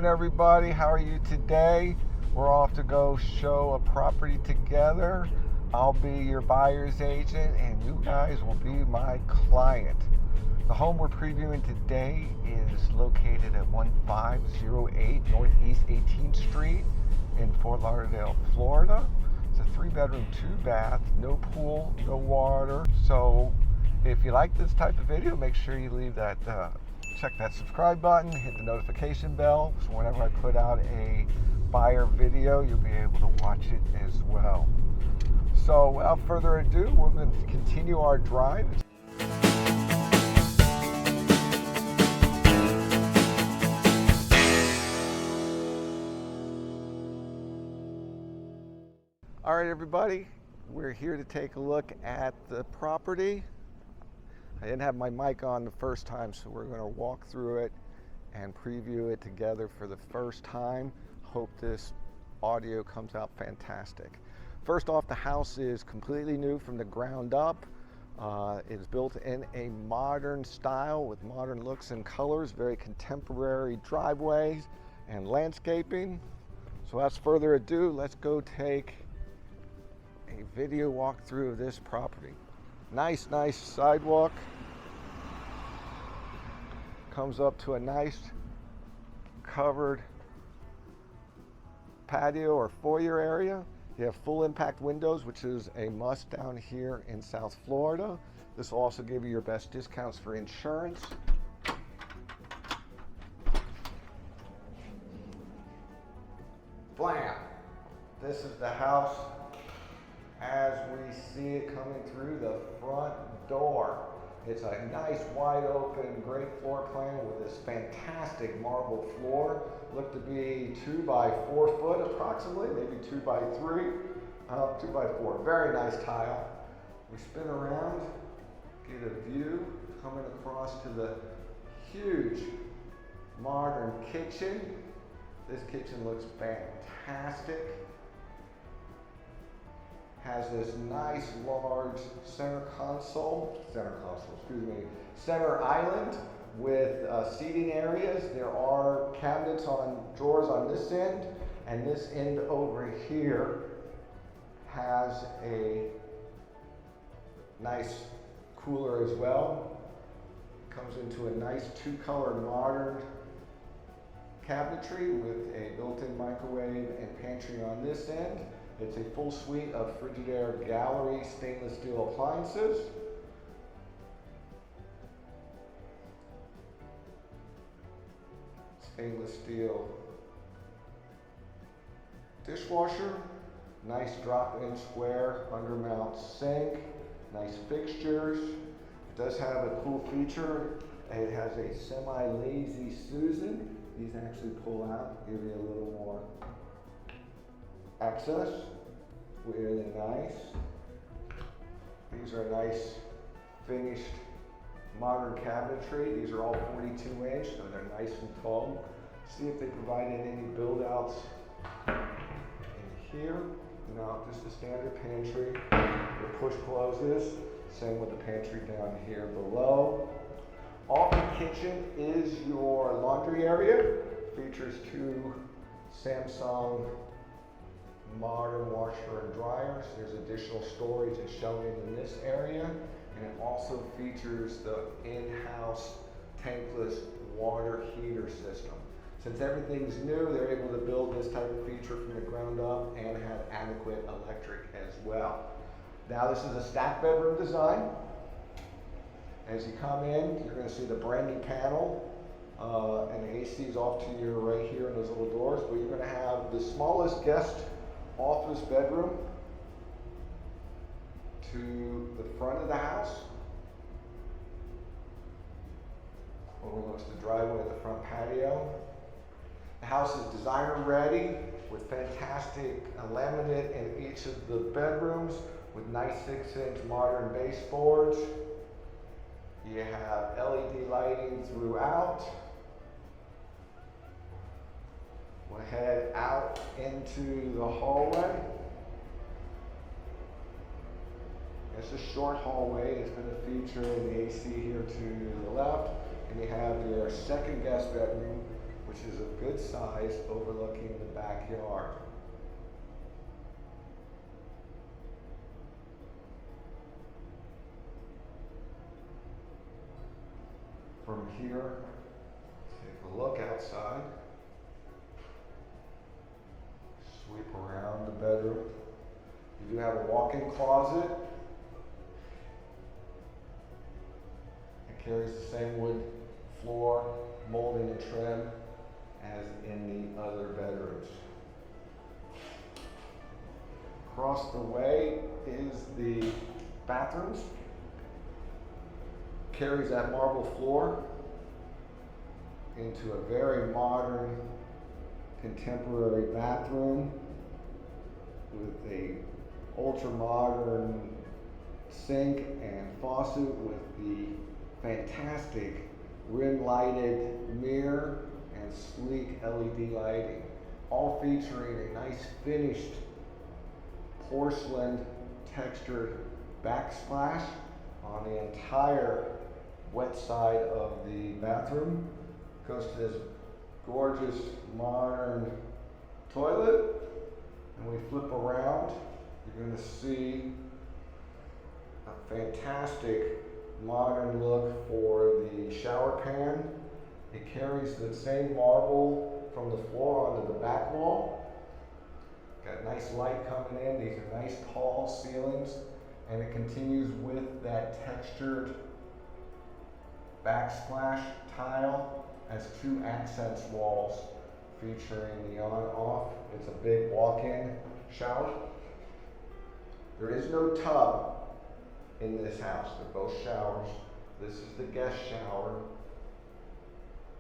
morning, everybody. How are you today? We're off to go show a property together. I'll be your buyer's agent and you guys will be my client. The home we're previewing today is located at 1508 Northeast 18th Street in Fort Lauderdale, Florida. It's a 3-bedroom, 2-bath, no pool, no water. So if you like this type of video, make sure you leave that check that subscribe button, hit the notification bell, so whenever I put out a buyer video, you'll be able to watch it as well. So without further ado, we're going to continue our drive. All right, everybody, we're here to take a look at the property. I didn't have my mic on the first time, so we're going to walk through it and preview it together for the first time. Hope this audio comes out fantastic. First off, the house is completely new from the ground up. It's built in a modern style with modern looks and colors, very contemporary driveways and landscaping. So without further ado, let's go take a video walkthrough of this property. Nice sidewalk. Comes up to a nice covered patio or foyer area. You have full impact windows, which is a must down here in South Florida. This will also give you your best discounts for insurance. Blam! This is the house as we see it coming through the front door. It's a nice wide open, great floor plan with this fantastic marble floor. Looked to be 2 by 4 foot approximately, maybe 2 by 3, 2 by 4. Very nice tile. We spin around, get a view coming across to the huge modern kitchen. This kitchen looks fantastic. Has this nice large center island with seating areas. There are cabinets on drawers on this end, and this end over here has a nice cooler as well. Comes into a nice 2-color modern cabinetry with a built-in microwave and pantry on this end. It's a full suite of Frigidaire gallery stainless steel appliances. Stainless steel dishwasher. Nice drop-in square undermount sink. Nice fixtures. It does have a cool feature. It has a semi-lazy Susan. These actually pull out, give you a little more access. Really nice. These are nice finished modern cabinetry. These are all 42 inch, so they're nice and tall. See if they provided any build outs in here. No, just a standard pantry. The push closes. Same with the pantry down here below. Off the kitchen is your laundry area. Features 2 Samsung modern washer and dryers. There's additional storage that's shown in this area, and it also features the in-house tankless water heater system. Since everything's new, they're able to build this type of feature from the ground up and have adequate electric as well. Now this is a stacked bedroom design. As you come in, you're going to see the brand new panel. And the AC is off to your right here in those little doors, but you're going to have the smallest guest office bedroom to the front of the house. Overlooks the driveway at the front patio. The house is designer ready with fantastic laminate in each of the bedrooms with nice 6-inch modern baseboards. You have LED lighting throughout. We'll head out into the hallway. It's a short hallway. It's going to feature the AC here to the left, and you have your second guest bedroom which is a good size overlooking the backyard. From here, take a look outside. Sweep around the bedroom. You do have a walk-in closet. It carries the same wood floor, molding and trim as in the other bedrooms. Across the way is the bathrooms. Carries that marble floor into a very modern, contemporary bathroom with a ultra-modern sink and faucet with the fantastic rim-lighted mirror and sleek LED lighting, all featuring a nice finished porcelain textured backsplash on the entire wet side of the bathroom. Goes to this gorgeous modern toilet, and we flip around, you're going to see a fantastic modern look for the shower pan. It carries the same marble from the floor onto the back wall. Got nice light coming in. These are nice tall ceilings, and it continues with that textured backsplash tile as two accents walls featuring the on-off. It's a big walk-in shower. There is no tub in this house. They're both showers. This is the guest shower.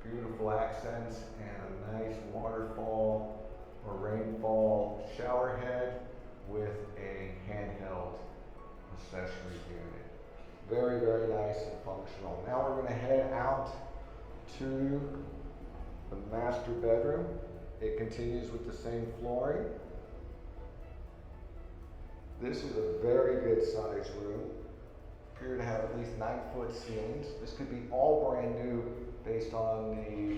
Beautiful accents and a nice waterfall or rainfall shower head with a handheld accessory unit. Very, very nice and functional. Now we're going to head out to the master bedroom. It continues with the same flooring. This is a very good sized room. Appear to have at least 9-foot ceilings. This could be all brand new based on the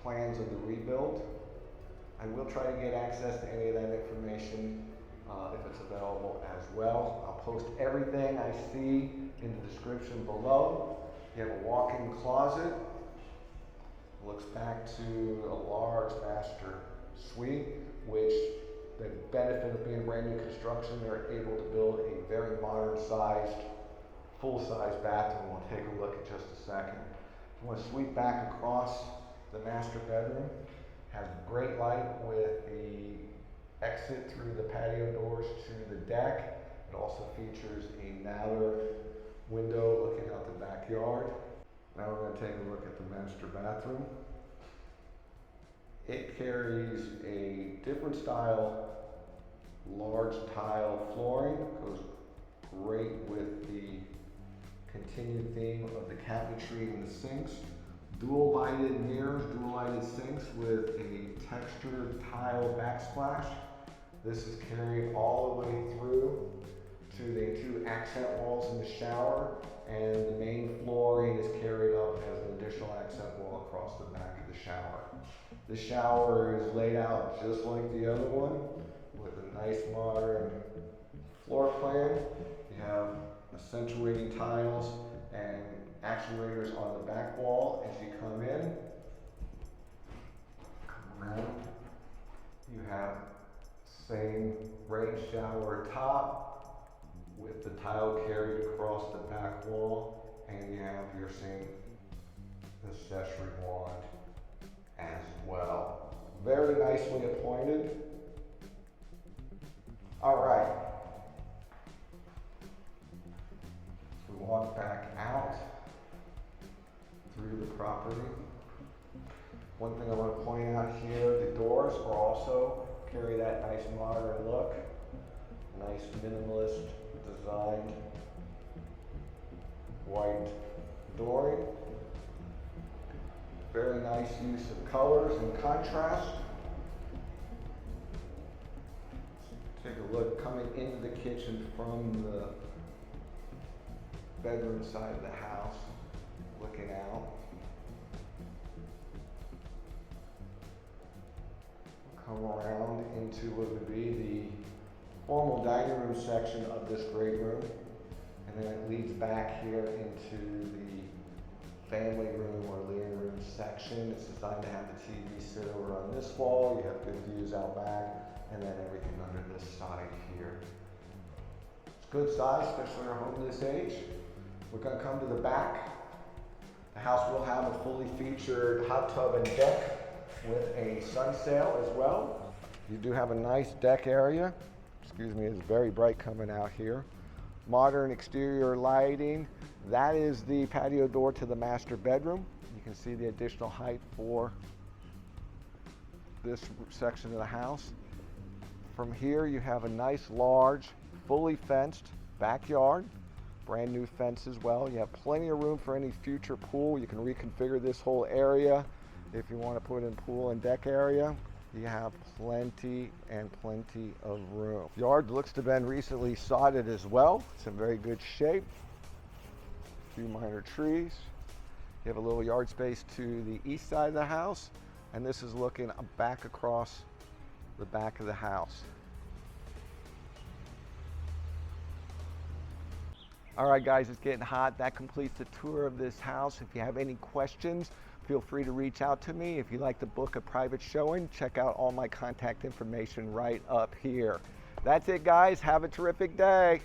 plans of the rebuild. I will try to get access to any of that information if it's available as well. I'll post everything I see in the description below. You have a walk-in closet. Looks back to a large master suite, which the benefit of being brand new construction, they're able to build a very modern sized, full-size bathroom. We'll take a look in just a second. If you want to sweep back across the master bedroom, has great light with the exit through the patio doors to the deck. It also features another window looking out the backyard. Now we're going to take a look at the master bathroom. It carries a different style, large tile flooring. Goes great with the continued theme of the cabinetry and the sinks. Dual lighted mirrors, dual lighted sinks with a textured tile backsplash. This is carried all the way through to the two accent walls in the shower, and the main flooring is carried up as an additional accent wall across the back of the shower. The shower is laid out just like the other one with a nice modern floor plan. You have accentuating tiles and actuators on the back wall as you come in. Come around. You have same rain shower top with the tile carried across the back wall, and you have your same accessory wand as well. Very nicely appointed. All right. So we walk back out through the property. One thing I want to point out here, the doors are also carry that nice modern look, nice minimalist designed white dooring. Very nice use of colors and contrast. Take a look coming into the kitchen from the bedroom side of the house, looking out. come around into what would be the formal dining room section of this great room. And then it leads back here into the family room or living room section. It's designed to have the TV sit over on this wall. You have good views out back, and then everything under this side here. It's good size, especially for a home this age. We're going to come to the back. The house will have a fully featured hot tub and deck with a sun sail as well. You do have a nice deck area. Excuse me, it's very bright coming out here. Modern exterior lighting. That is the patio door to the master bedroom. You can see the additional height for this section of the house. From here you have a nice large, fully fenced backyard. Brand new fence as well. You have plenty of room for any future pool. You can reconfigure this whole area if you want to put in pool and deck area. You have plenty and plenty of room. Yard looks to have been recently sodded as well. It's in very good shape. A few minor trees. You have a little yard space to the east side of the house, and this is looking back across the back of the house. All right, guys, it's getting hot. That completes the tour of this house. If you have any questions, feel free to reach out to me. If you'd like to book a private showing, check out all my contact information right up here. That's it, guys. Have a terrific day.